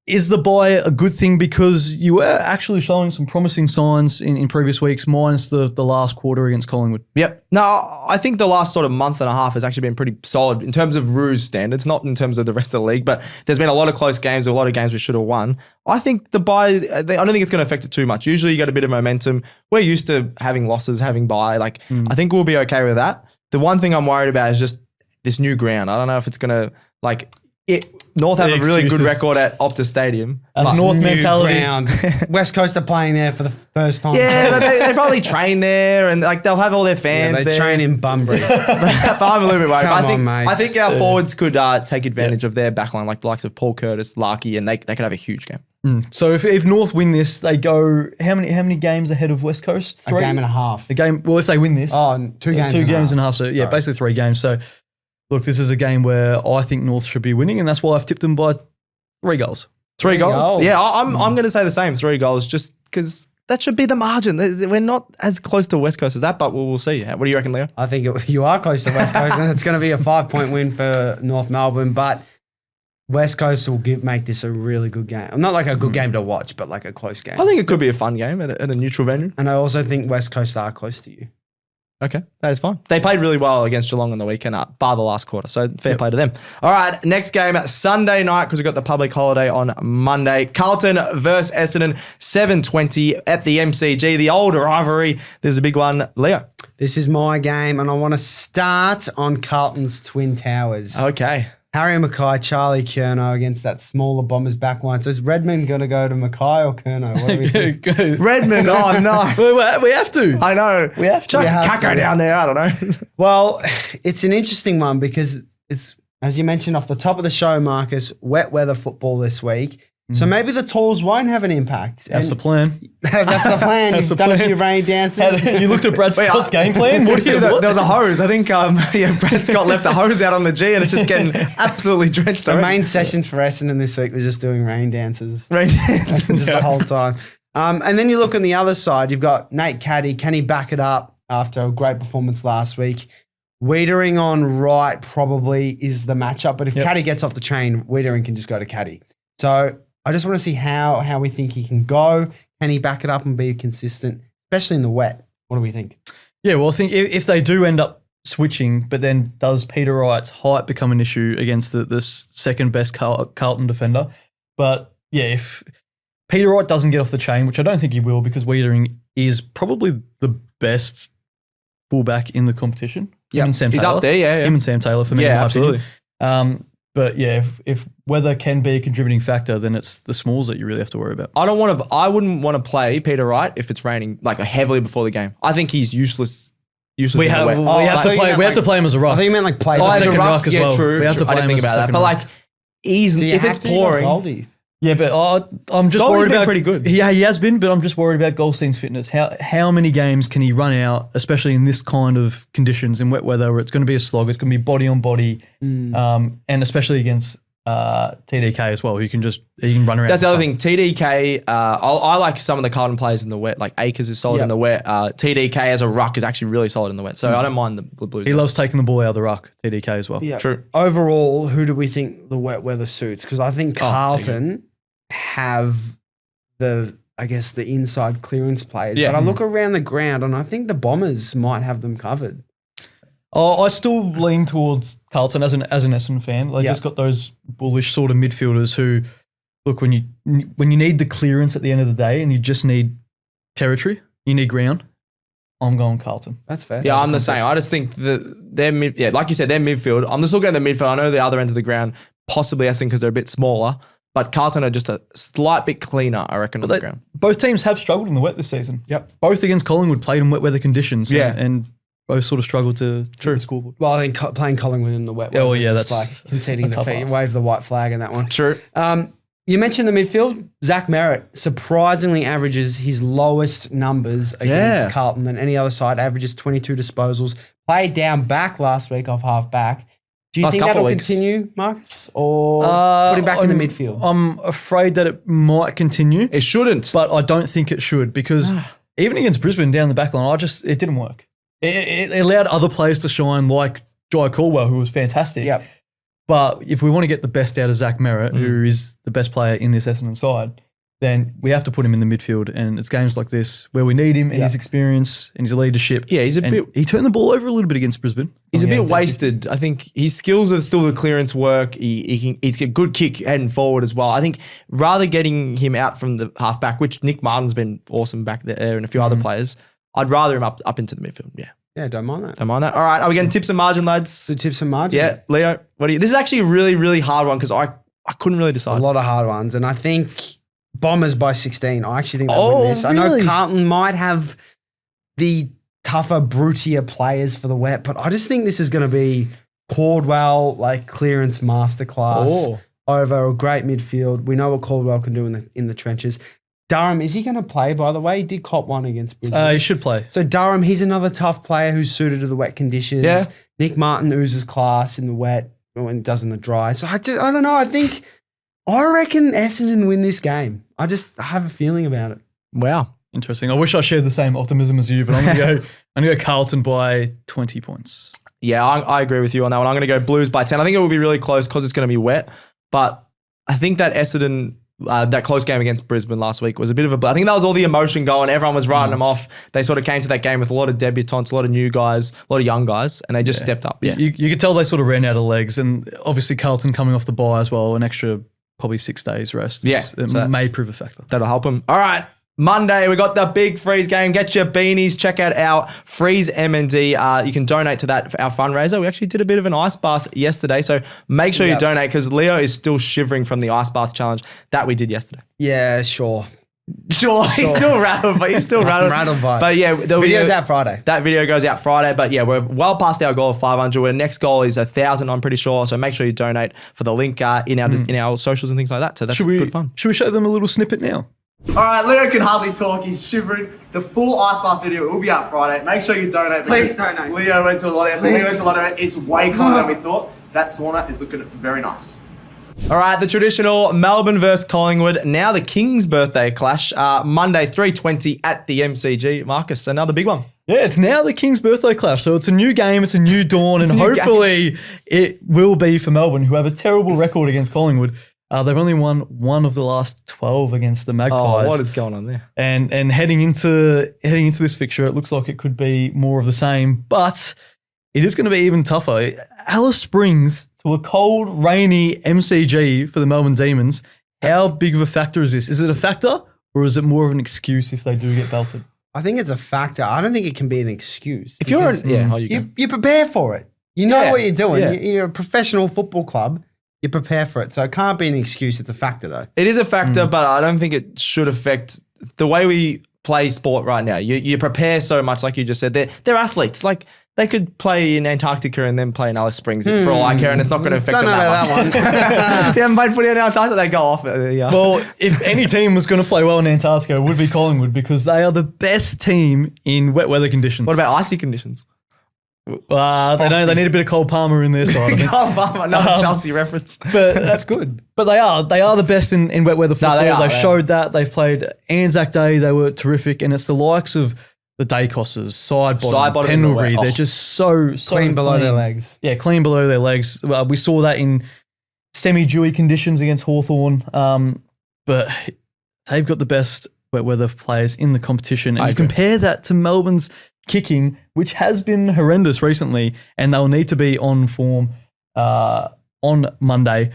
is the bye a good thing because you were actually showing some promising signs in previous weeks, minus the last quarter against Collingwood? Yep. No, I think the last sort of month and a half has actually been pretty solid in terms of Roos standards, not in terms of the rest of the league, but there's been a lot of close games, a lot of games we should have won. I think the bye, I don't think it's going to affect it too much. Usually you get a bit of momentum. We're used to having losses, having bye. I think we'll be okay with that. The one thing I'm worried about is just this new ground. I don't know if it's going to, North have a really good record at Optus Stadium. As North mentality. Ground. West Coast are playing there for the first time. Yeah, but they probably train there and they'll have all their fans they there. train in Bunbury. But I'm a little bit worried. Come on, mate. I think our forwards could take advantage of their backline, like the likes of Paul Curtis, Larkey, and they could have a huge game. So if North win this, they go how many games ahead of West Coast? 3? A game and a half. Well, if they win this, 2 games. 2 games and a half. So Right. basically 3 games. So look, this is a game where I think North should be winning, and that's why I've tipped them by 3 goals. 3 goals? goals. Yeah, I'm going to say the same, 3 goals, just because that should be the margin. We're not as close to West Coast as that, but we'll see. What do you reckon, Leo? I think you are close to West Coast, and it's going to be a 5-point win for North Melbourne, but West Coast will make this a really good game. Not like a good game to watch, but like a close game. I think it could be a fun game at a neutral venue. And I also think West Coast are close to you. Okay, that is fine. They played really well against Geelong on the weekend, bar the last quarter, so fair play to them. All right, next game, Sunday night, because we've got the public holiday on Monday. Carlton versus Essendon, 7:20 at the MCG, the old rivalry. There's a big one. Leo. This is my game, and I want to start on Carlton's Twin Towers. Okay. Harry Mackay, Charlie Curnow against that smaller Bombers backline. So is Redmond going to go to Mackay or Curnow? What do we think? Redmond, oh no. We have to. I know. We have to. Chuck We have Kako to. down there, I don't know. Well, it's an interesting one because it's, as you mentioned off the top of the show, Marcus, wet weather football this week. So maybe the tools won't have an impact. That's the plan. That's the plan. That's You've the done a plan. few rain dances. You looked at Brad Scott's game plan? What do you There was a hose. I think Brad Scott left a hose out on the G and it's just getting absolutely drenched. The main session for Essendon this week was just doing rain dances. Rain dances. Just the whole time. And then you look on the other side, you've got Nate Caddy. Can he back it up after a great performance last week? Wiedering on right probably is the matchup, but if Caddy gets off the chain, Wiedering can just go to Caddy. So I just want to see how we think he can go. Can he back it up and be consistent, especially in the wet? What do we think? Yeah, well, I think if they do end up switching, but then does Peter Wright's height become an issue against the second best Carlton defender? But yeah, if Peter Wright doesn't get off the chain, which I don't think he will because Wiedering is probably the best fullback in the competition. Yep. Him and Sam He's Taylor. up there, yeah. Him and Sam Taylor for me. in Yeah, my absolutely. opinion. But yeah, if weather can be a contributing factor, then it's the smalls that you really have to worry about. I wouldn't want to play Peter Wright if it's raining heavily before the game. I think he's useless. We in the have wet. to play him as a I ruck. thing you meant like plays. Oh, as second a ruck as well. True. We have to I play didn't him think as a about that. second But ruck. if it's pouring, Goldie. Yeah, but I'm just Goldie's worried been about pretty good. Yeah, he has been, but I'm just worried about Goldstein's fitness. How many games can he run out, especially in this kind of conditions in wet weather, where it's going to be a slog, it's going to be body on body, and especially against TDK as well. He can run around. that's the other thing. TDK, I like some of the Carlton players in the wet. Like Akers is solid in the wet. TDK as a ruck is actually really solid in the wet. So I don't mind the Blues. He loves taking the ball out of the ruck. TDK as well. Yeah. True. Overall, who do we think the wet weather suits? Because I think Carlton have the inside clearance players. Yeah. But I look around the ground and I think the Bombers might have them covered. Oh, I still lean towards Carlton as an Essendon fan. They just got those bullish sort of midfielders who, look, when you need the clearance at the end of the day and you just need territory, you need ground. I'm going Carlton. That's fair. Yeah, I'm the same. I just think their mid, like you said, their midfield. I'm just looking at the midfield. I know the other end of the ground, possibly Essendon because they're a bit smaller, but Carlton are just a slight bit cleaner, I reckon, on the ground. Both teams have struggled in the wet this season. Yep. Both against Collingwood played in wet weather conditions. Yeah. And both sort of struggled to hit the scoreboard. Well, I think playing Collingwood in the wet Yeah, well, weather yeah, is just that's like conceding a tough defeat. ask. Wave the white flag in that one. True. You mentioned the midfield. Zach Merritt surprisingly averages his lowest numbers against Carlton than any other side, averages 22 disposals. Played down back last week off half back. Do you Last think couple that'll weeks. continue, Marcus? Or put him back in the midfield? I'm afraid that it might continue, It shouldn't. but I don't think it should because even against Brisbane down the back line, it didn't work. It allowed other players to shine like Jai Caldwell, who was fantastic. Yep. But if we want to get the best out of Zach Merritt, who is the best player in this Essendon side, then we have to put him in the midfield. And it's games like this where we need him and his experience and his leadership. Yeah, he turned the ball over a little bit against Brisbane. He's a bit wasted. I think his skills are still the clearance work. He's got a good kick heading forward as well. I think rather getting him out from the halfback, which Nick Martin's been awesome back there and a few other players, I'd rather him up into the midfield. Yeah. Yeah, don't mind that. Don't mind that. All right, are we getting tips and margin, lads? The tips and margin. Yeah, Leo, what do you? This is actually a really, really hard one because I couldn't really decide. A lot of hard ones, and I think Bombers by 16. I actually think they'll win this. Really? I know Carlton might have the tougher, brutier players for the wet, but I just think this is going to be Caldwell, like clearance masterclass over a great midfield. We know what Caldwell can do in the trenches. Durham, is he going to play, by the way? He did cop one against Brisbane. He should play. So Durham, he's another tough player who's suited to the wet conditions. Yeah. Nick Martin oozes class in the wet and does in the dry. So I don't know. I reckon Essendon win this game. I have a feeling about it. Wow. Interesting. I wish I shared the same optimism as you, but I'm going to go Carlton by 20 points. Yeah, I agree with you on that one. I'm going to go Blues by 10. I think it will be really close because it's going to be wet, but I think that Essendon... that close game against Brisbane last week was a bit of I think that was all the emotion going. Everyone was writing them off. They sort of came to that game with a lot of debutants, a lot of new guys, a lot of young guys, and they just stepped up. Yeah, you could tell they sort of ran out of legs, and obviously Carlton coming off the bye as well, an extra probably 6 days rest. It may prove a factor. That'll help them. All right. Monday, we got the big Freeze game. Get your beanies. Check out our Freeze M&D. You can donate to that for our fundraiser. We actually did a bit of an ice bath yesterday, so make sure you donate because Leo is still shivering from the ice bath challenge that we did yesterday. Yeah, sure. He's still rattled, but he's still rattled. Rattled by. But yeah, the video's out Friday. That video goes out Friday, but yeah, we're well past our goal of 500. Our next goal is 1,000, I'm pretty sure. So make sure you donate for the link in our socials and things like that. So that's good fun. Should we show them a little snippet now? All right, Leo can hardly talk. He's shivering. The full ice bath video will be out Friday. Make sure you donate. Please donate. Leo went to a lot of effort. It's way colder than we thought. That sauna is looking very nice. All right, the traditional Melbourne versus Collingwood. Now the Kings' birthday clash. Monday, 3:20 at the MCG. Marcus, another big one. Yeah, it's now the Kings' birthday clash. So it's a new game, it's a new dawn, and hopefully it will be for Melbourne, who have a terrible record against Collingwood. They've only won one of the last 12 against the Magpies. Oh, what is going on there? And heading into this fixture, it looks like it could be more of the same, but it is going to be even tougher. Alice Springs to a cold, rainy MCG for the Melbourne Demons. How big of a factor is this? Is it a factor or is it more of an excuse if they do get belted? I think it's a factor. I don't think it can be an excuse. If you're you prepare for it. You know what you're doing. Yeah. You're a professional football club. You prepare for it. So it can't be an excuse. It's a factor, though. It is a factor, but I don't think it should affect the way we play sport right now. You prepare so much, like you just said. They're athletes. Like, they could play in Antarctica and then play in Alice Springs for all I care, and it's not going to affect them that much. They haven't played footy in Antarctica, they go off. Well, if any team was going to play well in Antarctica, it would be Collingwood because they are the best team in wet weather conditions. What about icy conditions? They need a bit of Cole Palmer in their side. Cole Palmer, another Chelsea reference. But that's good. But they are the best in wet weather football. They've showed that. They've played Anzac Day. They were terrific. And it's the likes of the Dacosses, Sidebottom, Pendlebury. They're just so clean below their legs. Yeah, clean below their legs. We saw that in semi-dewy conditions against Hawthorn. But they've got the best wet weather players in the competition. And you compare that to Melbourne's kicking, which has been horrendous recently, and they'll need to be on form on Monday.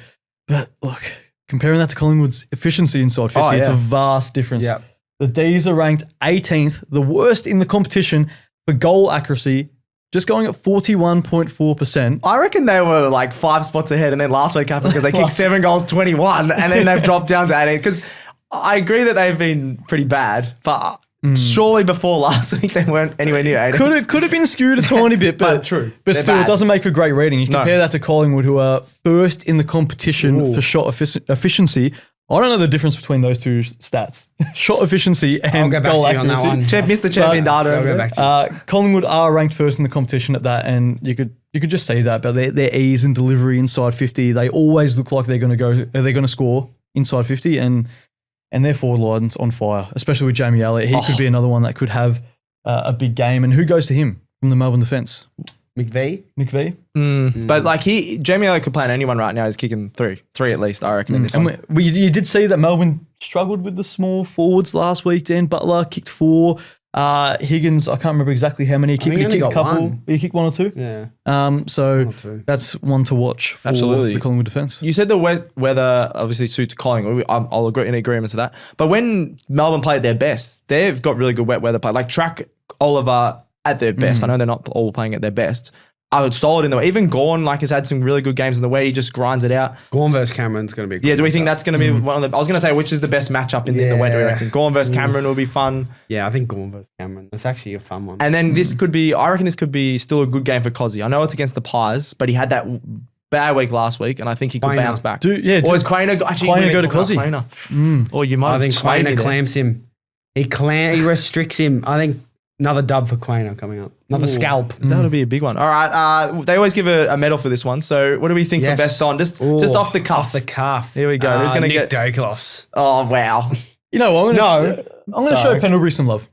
But look, comparing that to Collingwood's efficiency inside 50, it's a vast difference. Yep. The D's are ranked 18th, the worst in the competition for goal accuracy, just going at 41.4%. I reckon they were like 5 spots ahead, and then last week happened because they kicked 7 goals, 21, and then they've dropped down to 18. Because I agree that they've been pretty bad, but surely before last week they weren't anywhere near 18. Could have been skewed a tiny bit, but true. But still, bad. It doesn't make for great reading. You compare that to Collingwood, who are first in the competition for shot efficiency. I don't know the difference between those two stats. Shot efficiency and goal accuracy. On that one. Mr. Champion data. I'll go back to you. Collingwood are ranked first in the competition at that, and you could just see that. But their ease and delivery inside 50, they always look like they're going to score inside 50, and their forward line's on fire, especially with Jamie Elliott. He could be another one that could have a big game. And who goes to him from the Melbourne defence? McVee. But like Jamie Elliott could play on anyone right now. He's kicking three at least, I reckon, in this one. And you did see that Melbourne struggled with the small forwards last week. Dan Butler kicked 4. Higgins, I can't remember exactly how many he kicked. he only kicked a got couple. one. He kicked 1 or 2. Yeah. So 1 or 2. that's one to watch for Absolutely. the Collingwood defence. You said the weather obviously suits Collingwood. I'll agree in agreement to that. But when Melbourne played their best, they've got really good wet weather play. Like Track Oliver at their best. I know they're not all playing at their best. I would solid in the wet. Even Gawn has had some really good games in the wet. He just grinds it out. Gawn versus Cameron's going to be a good Yeah, do we think matchup. that's going to be one of the... I was going to say, which is the best matchup in the wet, do we reckon? Gawn versus Cameron will be fun. Yeah, I think Gawn versus Cameron. That's actually a fun one. And then this could be... I reckon this could be still a good game for Cozzy. I know it's against the Pies, but he had that bad week last week, and I think he could bounce back. Or is Quainer... Actually, Quainer go to Cozzy? Or you might I think Quainer clamps him. He restricts him. I think another dub for Quainer coming up. Another scalp. That'll be a big one. All right. They always give a medal for this one. So what do we think for best on? Just off the cuff. Off the cuff. Here we go. Who's going to Nick get... Douglas. Oh, wow. You know what? I'm going to show Pendlebury some love.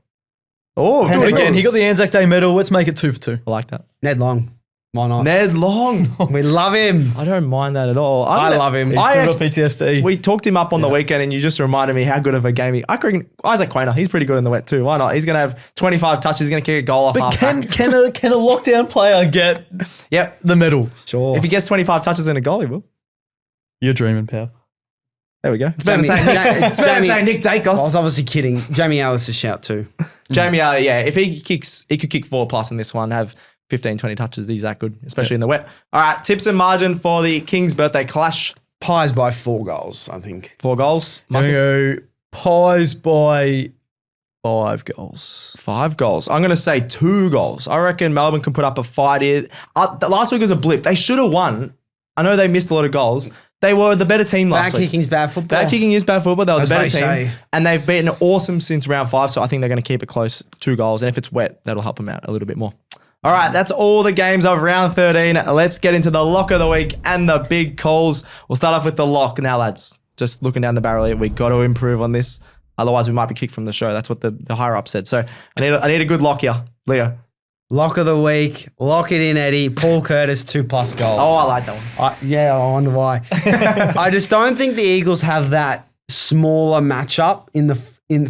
Oh, Do it again. He got the Anzac Day medal. Let's make it 2 for 2. I like that. Ned Long. Why not? Ned Long. We love him. I don't mind that at all. I love him. He's still got PTSD. We talked him up on the weekend, and you just reminded me how good of a game I reckon Isaac Quainer, he's pretty good in the wet too. Why not? He's going to have 25 touches. He's going to kick a goal off But half can a lockdown player get the medal? Sure. If he gets 25 touches in a goal, he will. You're dreaming, pal. There we go. It's better than saying Nick Dacos. I was obviously kidding. Jamie Ellis' shout too. Jamie, if he could kick 4+ in this one, have 15, 20 touches. He's that good, especially in the wet. All right, tips and margin for the Kings birthday clash. Pies by 4 goals, I think. 4 goals. I'm going to go Pies by 5 goals. 5 goals. I'm going to say 2 goals. I reckon Melbourne can put up a fight here. Last week was a blip. They should have won. I know they missed a lot of goals. They were the better team last week. Bad kicking's bad football. Bad kicking is bad football. They were the better team. Say. And they've been awesome since round 5, so I think they're going to keep it close. 2 goals. And if it's wet, that'll help them out a little bit more. All right, that's all the games of round 13. Let's get into the lock of the week and the big calls. We'll start off with the lock. Now, lads, just looking down the barrel here, we got to improve on this. Otherwise, we might be kicked from the show. That's what the higher-up said. So I need a good lock here. Leo. Lock of the week. Lock it in, Eddie. Paul Curtis, 2+ goals. Oh, I like that one. I wonder why. I just don't think the Eagles have that smaller matchup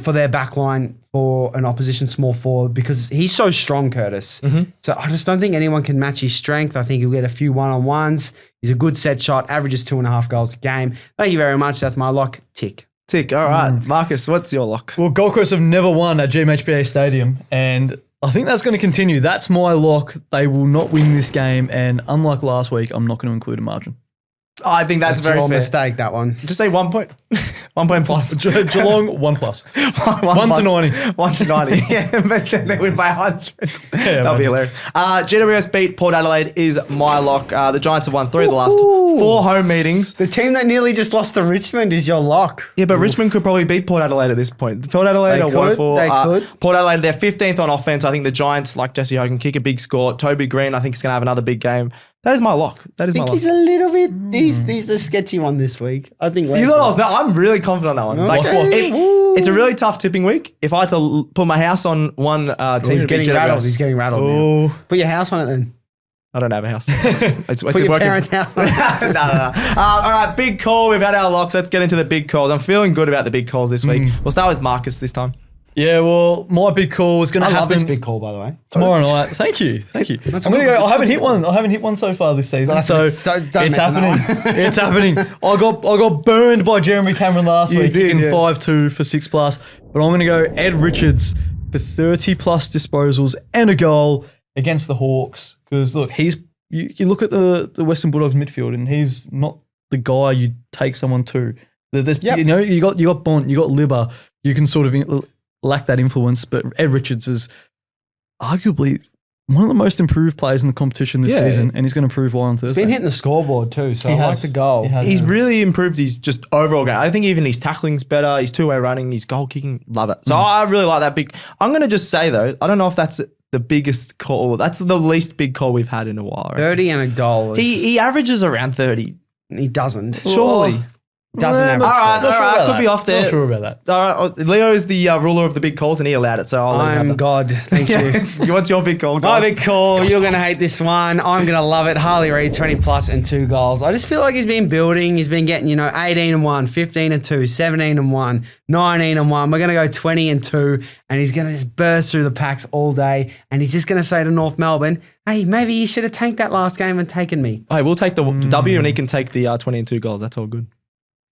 for their backline for an opposition small forward because he's so strong, Curtis. So I just don't think anyone can match his strength. I think he'll get a few one-on-ones. He's a good set shot, averages 2.5 goals a game. Thank you very much. That's my lock. Tick. All right. Marcus, what's your lock? Well, Gold Coast have never won at GMHBA Stadium, and I think that's going to continue. That's my lock. They will not win this game, and unlike last week, I'm not going to include a margin. I think that's very your fair. mistake, that one. Just say 1 point. 1 point plus. Geelong, 1+. 1 to 90. 1 to 90. Yeah, but then they win by 100. That'll be hilarious. GWS beat Port Adelaide is my lock. The Giants have won 3 of the last 4 home meetings. The team that nearly just lost to Richmond is your lock. Yeah, but Richmond could probably beat Port Adelaide at this point. Port Adelaide are woeful. They could. Port Adelaide, they're 15th on offense. I think the Giants, like Jesse Hogan, kick a big score. Toby Green, I think, is going to have another big game. That is my lock. I think he's a little bit. He's the sketchy one this week. I think. You thought I was? No, I'm really confident on that one. Okay. It's a really tough tipping week. If I had to put my house on one team, He's getting rattled. He's getting rattled now. Put your house on it then. I don't have a house. Put your parents' house on it. No. All right, big call. We've had our locks. Let's get into the big calls. I'm feeling good about the big calls this week. We'll start with Marcus this time. Yeah, well, my big call is going to happen. I love this big call, by the way. Tomorrow night. Thank you. I'm going to go. I haven't hit one. I haven't hit one so far this season. So it's happening. It's happening. I got burned by Jeremy Cameron last week in 5-2 for 6+. But I'm going to go Ed Richards for 30+ disposals and a goal against the Hawks. Because look, you look at the Western Bulldogs midfield, and he's not the guy you take someone to. You got Bont, you got Libba. You can sort of lack that influence, but Ed Richards is arguably one of the most improved players in the competition this season, and he's going to prove why on Thursday. He's been hitting the scoreboard too, so I like the goal. He's really improved his just overall game. I think even his tackling's better, his two-way running, his goal kicking, love it. So I really like that big. I'm going to just say though, I don't know if that's the biggest call. That's the least big call we've had in a while. Right? 30 and a goal. He averages around 30. He doesn't. Surely. doesn't have. All right, Not sure about could that. be off there. Not sure about that. All right, Leo is the ruler of the big calls, and he allowed it. So I'll let him I'm have God. Thank you. that. What's your big call? My Guy? big call. You're going to hate this one. I'm going to love it. Harley Reid, 20 plus and 2 goals. I just feel like he's been building. He's been getting, 18 and 1, 15 and 2, 17 and 1, 19 and 1. We're going to go 20 and 2, and he's going to just burst through the packs all day. And he's just going to say to North Melbourne, hey, maybe you should have tanked that last game and taken me. Hey, we'll take the W, and he can take the 20 and 2 goals. That's all good.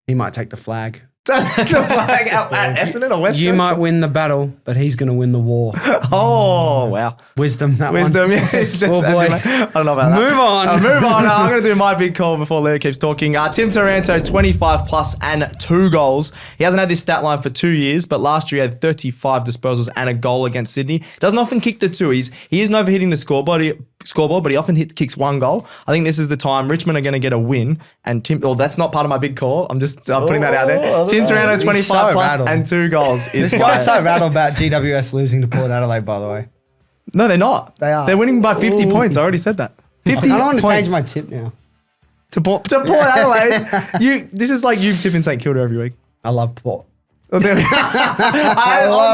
He might take the flag. The flag at Essendon or West You Coast? might win the battle, but he's going to win the war. Oh, wow. Wisdom, that Wisdom, one. yeah. Oh, boy. I don't know about that. Move on. Move on. I'm going to do my big call before Leo keeps talking. Tim Taranto, 25 plus and 2 goals. He hasn't had this stat line for 2 years, but last year he had 35 disposals and a goal against Sydney. Doesn't often kick the 2. He isn't overhitting the scoreboard, but he often kicks 1 goal. I think this is the time Richmond are going to get a win. And that's not part of my big call. I'm just putting that out there. Tim Taranto, 25 plus rattled. and 2 goals. Is This guy's so rattled about GWS losing to Port Adelaide, by the way. No, they're not. They are. They're winning by 50 points. I already said that. 50 I don't want to points change my tip now. to Port Adelaide. This is like you tipping St Kilda every week. I love Port. On love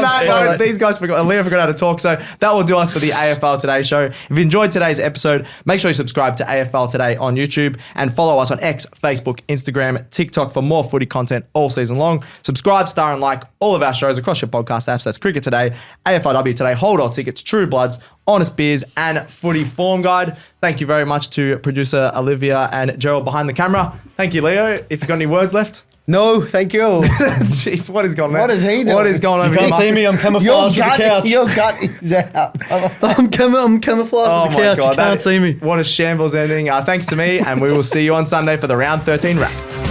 that note, Port. these guys Leo forgot how to talk, so that will do us for the AFL Today Show. If you enjoyed today's episode, make sure you subscribe to AFL Today on YouTube and follow us on X, Facebook, Instagram, TikTok for more footy content all season long. Subscribe, star, and like all of our shows across your podcast apps. That's Cricket Today, AFLW Today, Hold On Tickets, True Bloods, Honest Beers, and Footy Form Guide. Thank you very much to producer Olivia and Gerald behind the camera. Thank you, Leo. If you've got any words left. No, thank you. Jeez, what is going on? What is he doing? What is going on? You can't see me. I'm camouflaged with the couch. Your gut is out. I'm camouflaged Oh with the my couch. God. You can't see me. What a shambles ending. Thanks to me, and we will see you on Sunday for the round 13 wrap.